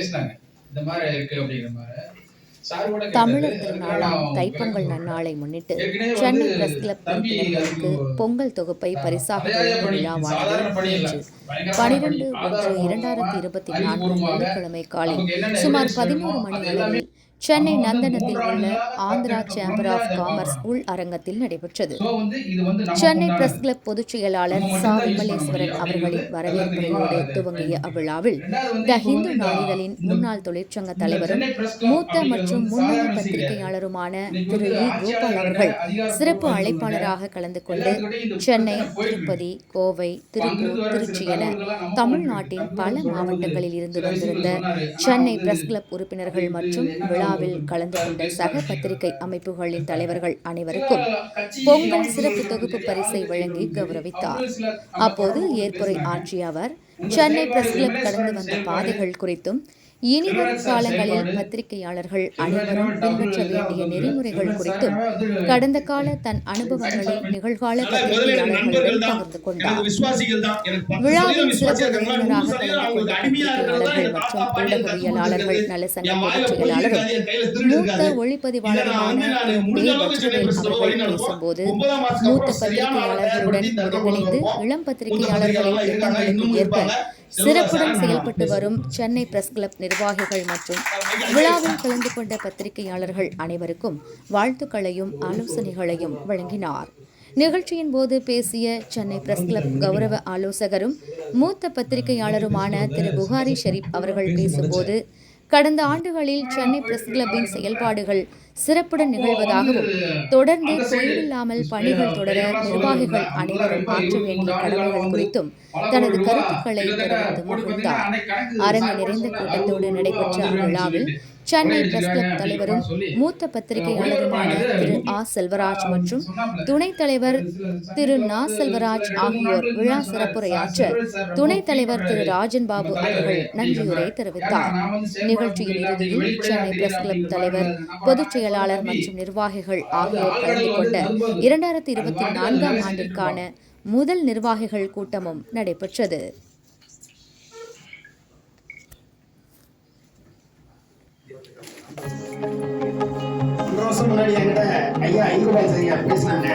பேசினாங்க. இந்த மாதிரி இருக்கு அப்படிங்கிற மாதிரி. சார் கூட கேட்டாரு. தமிழர் அதுக்கெல்லாம் திருநாளாம் நான் தைப்பொங்கல் விளக்கம் சொல்றேன். நன்னாளை முன்னிட்டு ஏற்கனவே சென்னை பிரஸ் கிளப் தம்பி உறுப்பினர்களுக்கு பொங்கல் தொகுப்பை பரிசாக தலையாய வழங்கும் பணி. இது விழாவானது சாதாரண பணி இல்ல. நேற்று பயங்கரமான பணி. 12/1/2024 அறிவுபூர்வமாக வெள்ளிக்கிழமை காலை நமக்கு என்னென்ன சுமார் எவிடன்ஸ் வேணுமோ 11 மணி அது எல்லாமே அளவில் சென்னை நம்ம நந்தனத்தில் 3 உள்ள ஆண்டுகளா ஆந்திரா கற்பித்த சேம்பர் புலமையா ஆஃப் இதை காமர்ஸ் பார்க்குறோம். உள் அரங்கத்தில் நடைபெற்றது. இது வந்து நமக்கு சென்னை பிரஸ் உண்டானது. கிளப் பொதுச் செயலாளர் நம்ம சா மட்டும்தான் யூஸ் பண்ண விமலேஸ்வரன் முடியும் அப்படிங்கிறது அவர்களின் எல்லாம் வரவேற்புரையோடு தெளிவா துவங்கிய பயன்படுத்தி. அவ்விழாவில் ரெண்டாவது த இப்போ ஹிந்து இந்த நாளிதழின் இந்த முன்னாள் தொழிற்சங்க இந்த தலைவரும் சென்னை பிரஸ் கிளப் மூத்த அப்படிங்கிறது மற்றும் வந்து முன்னணி சாதாரண விஷயம் கிடையாது. பத்திரிகையாளருமான இன்னைக்கு திரு வந்து இ கோபால் அவர்கள் சிறப்பு அதிகாரப்பூர்வமா அழைப்பாளராக கலந்து கொண்டு எல்லாத்துக்கிட்டையும் இந்த சென்னை, பிரச்சனை போயிட்டு இருக்கு. திருப்பதி, கோவை, திருப்பூர், அங்கிருந்து வர சில திருச்சி என தகவல்கள்லாம் நமக்கு தமிழ்நாட்டின் பல மாவட்டங்களில் இருந்து சில வந்திருந்த விஷயங்கள் சொன்னாரு. ஆனா சென்னை வந்து பிரஸ் கிளப் உறுப்பினர்கள் மற்றும் விழாவில் கலந்து கொண்ட சக பத்திரிகை அமைப்புகளின் தலைவர்கள் அனைவருக்கும் பொங்கல் சிறப்பு தொகுப்பு பரிசை வழங்கி கௌரவித்தார். அப்போது ஏற்புரை ஆற்றிய அவர், சென்னை பிரஸ் கிளப் கடந்து வந்த பாதைகள் குறித்தும் இனிவரும் காலங்களில் பத்திரிகையாளர்கள் அனைவரும் பின்பற்ற வேண்டிய நெறிமுறைகள் குறித்தும் கடந்த கால தன் அனுபவங்களை நிகழ்கால பத்திரிகையாளர்களுடன் பகிர்ந்து கொண்டார். விழாவில் சிறப்பு விருந்தினராக கலந்து கொண்ட பத்திரிகையாளர்கள் மற்றும் ஊடகவியலாளர்கள் நல சங்க பொதுச் செயலாளரும் மூத்த ஒளிப்பதிவாளருமான திரு பே. வஜ்ரவேல் அவர்கள் பேசும்போது, மூத்த பத்திரிகையாளர்களுடன் ஒருங்கிணைந்து இளம் பத்திரிகையாளர்களின் எண்ணங்களுக்கு ஏற்ப சிறப்புடன் செயல்பட்டு வரும் சென்னை பிரஸ் கிளப் நிர்வாகிகள் மற்றும் விழாவில் கலந்து கொண்ட பத்திரிகையாளர்கள் அனைவருக்கும் வாழ்த்துக்களையும் ஆலோசனைகளையும் வழங்கினார். நிகழ்ச்சியின் போது பேசிய சென்னை பிரஸ் கிளப் கௌரவ ஆலோசகரும் மூத்த பத்திரிகையாளருமான திரு புகாரி ஷெரீப் அவர்கள் பேசும்போது, கடந்த ஆண்டுகளில் சென்னை பிரஸ் கிளப்பின் செயல்பாடுகள் சிறப்புடன் நிகழ்வதாகவும் தொடர்ந்து தொய்வில்லாமல் பணிகள் தொடர நிர்வாகிகள் அனைவரும் ஆற்ற வேண்டிய கடமைகள் குறித்தும் தனது கருத்துக்களை தெரிவித்து மகிழ்ந்தார். அரங்கு நிறைந்த கூட்டத்தோடு நடைபெற்ற அவ்விழாவில் சென்னை பிரஸ் கிளப் தலைவரும் மூத்த பத்திரிகையாளருமான திரு ஆ. செல்வராஜ் மற்றும் துணைத் தலைவர் திரு நா. செல்வராஜ் ஆகியோர் விழா சிறப்புரையாற்ற துணைத் தலைவர் திரு ராஜன் பாபு அவர்கள் நன்றியுரை தெரிவித்தார். நிகழ்ச்சியின் இறுதியில் சென்னை பிரஸ் கிளப் தலைவர், பொதுச் செயலாளர் மற்றும் நிர்வாகிகள் ஆகியோர் கலந்து கொண்ட 2024ஆம் ஆண்டிற்கான முதல் நிர்வாகிகள் கூட்டமும் நடைபெற்றது. முன்னாடி என்கிட்ட ஐயா ஐயா பேசினாங்க, பேசினாங்க.